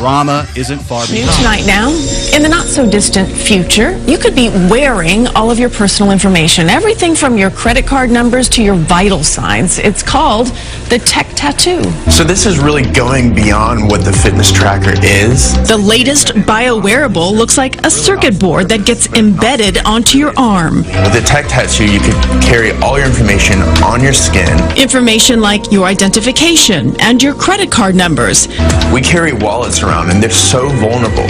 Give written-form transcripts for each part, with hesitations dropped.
Drama isn't far behind. New tonight now, in the not-so-distant future, you could be wearing all of your personal information, everything from your credit card numbers to your vital signs. It's called the tech tattoo. So this is really going beyond what the fitness tracker is. The latest bio-wearable looks like a circuit board that gets embedded onto your arm. With the tech tattoo, you could carry all your information on your skin. Information like your identification and your credit card numbers. We carry wallets around, and they're so vulnerable.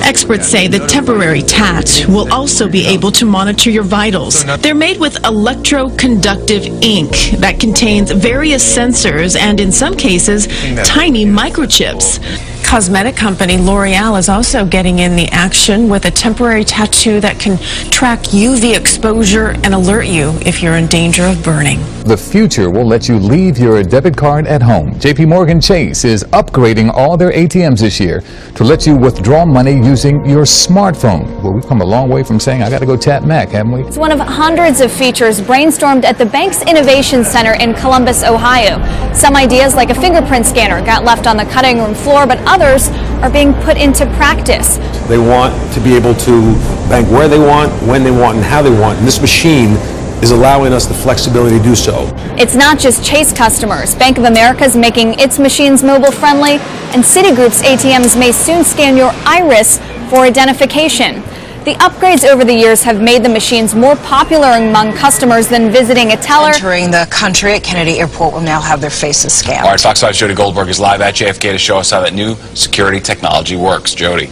Experts say the temporary tat will also be able to monitor your vitals. They're made with electroconductive ink that contains various sensors and, in some cases, tiny microchips. Cosmetic company L'Oreal is also getting in the action with a temporary tattoo that can track UV exposure and alert you if you're in danger of burning. The future will let you leave your debit card at home. JP Morgan Chase is upgrading all their ATMs this year to let you withdraw money using your smartphone. Well, we've come a long way from saying, I got to go tap Mac, haven't we? It's one of hundreds of features brainstormed at the bank's Innovation Center in Columbus, Ohio. Some ideas, like a fingerprint scanner, got left on the cutting room floor, but others are being put into practice. They want to be able to bank where they want, when they want, and how they want. And this machine is allowing us the flexibility to do so. It's not just Chase customers. Bank of America is making its machines mobile friendly, and Citigroup's ATMs may soon scan your iris for identification. The upgrades over the years have made the machines more popular among customers than visiting a teller. Entering the country at Kennedy Airport will now have their faces scanned. All right, Fox 5's Jody Goldberg is live at JFK to show us how that new security technology works. Jody.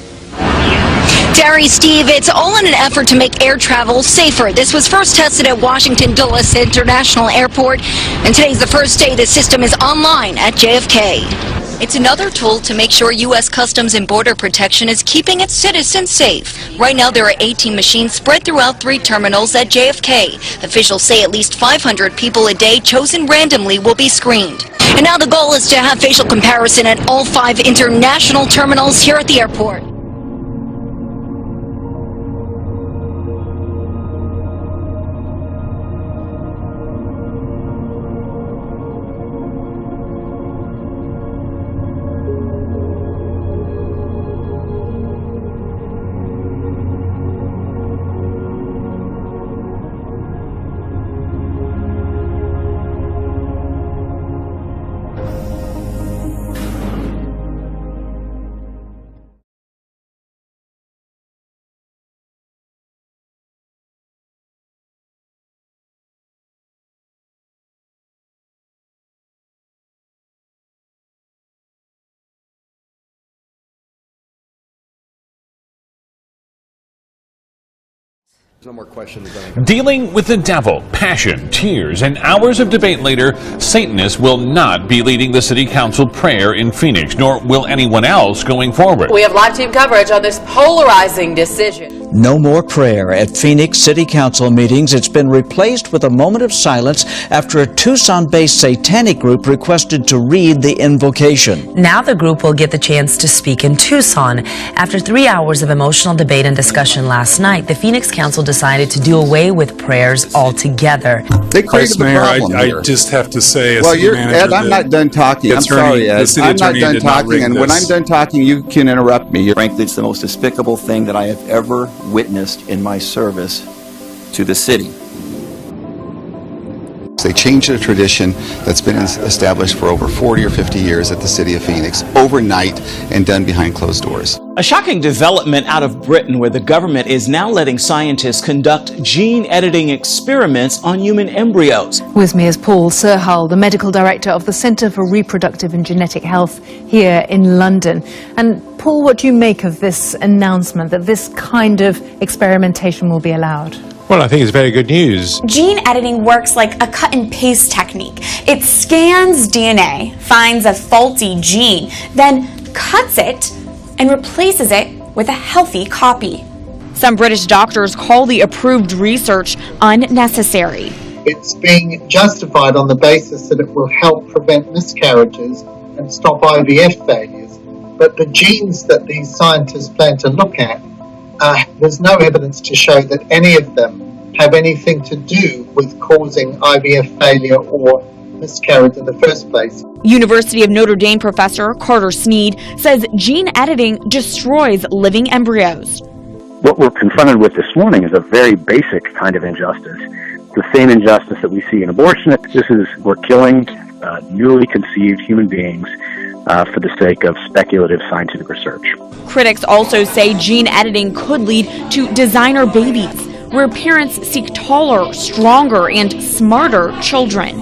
Derry, Steve, it's all in an effort to make air travel safer. This was first tested at Washington Dulles International Airport, and today's the first day the system is online at JFK. It's another tool to make sure U.S. Customs and Border Protection is keeping its citizens safe. Right now, there are 18 machines spread throughout 3 terminals at JFK. Officials say at least 500 people a day, chosen randomly, will be screened. And now the goal is to have facial comparison at all 5 international terminals here at the airport. No more questions. Dealing with the devil, passion, tears, and hours of debate later, Satanists will not be leading the city council prayer in Phoenix, nor will anyone else going forward. We have live team coverage on this polarizing decision. No more prayer at Phoenix City Council meetings. It's been replaced with a moment of silence after a Tucson-based satanic group requested to read the invocation. Now the group will get the chance to speak in Tucson. After 3 hours of emotional debate and discussion last night, the Phoenix Council decided to do away with prayers altogether. They created the problem here. I just have to say, as well, city manager, Ed, I'm not done talking. I'm sorry, Ed. I'm not done talking, and when I'm done talking, you can interrupt me. Frankly, it's the most despicable thing that I have ever witnessed in my service to the city. They changed a tradition that's been established for over 40 or 50 years at the city of Phoenix, overnight and done behind closed doors. A shocking development out of Britain, where the government is now letting scientists conduct gene editing experiments on human embryos. With me is Paul Serhal, the medical director of the Centre for Reproductive and Genetic Health here in London. And Paul, what do you make of this announcement that this kind of experimentation will be allowed? Well, I think it's very good news. Gene editing works like a cut and paste technique. It scans DNA, finds a faulty gene, then cuts it and replaces it with a healthy copy. Some British doctors call the approved research unnecessary. It's being justified on the basis that it will help prevent miscarriages and stop IVF failures. But the genes that these scientists plan to look at, there's no evidence to show that any of them have anything to do with causing IVF failure or miscarriage in the first place. University of Notre Dame professor Carter Sneed says gene editing destroys living embryos. What we're confronted with this morning is a very basic kind of injustice. The same injustice that we see in abortion. We're killing newly conceived human beings for the sake of speculative scientific research. Critics also say gene editing could lead to designer babies, where parents seek taller, stronger, and smarter children.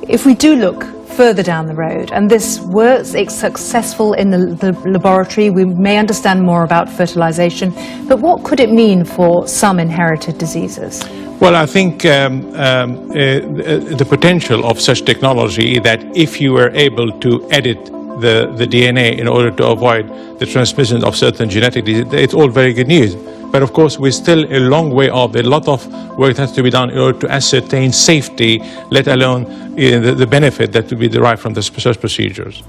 If we do look further down the road and this works, it's successful in the laboratory, we may understand more about fertilization, but what could it mean for some inherited diseases? Well, I think the potential of such technology that if you were able to edit the DNA in order to avoid the transmission of certain genetic diseases, it's all very good news. But of course, we're still a long way off. A lot of work has to be done in order to ascertain safety, let alone the benefit that will be derived from such procedures.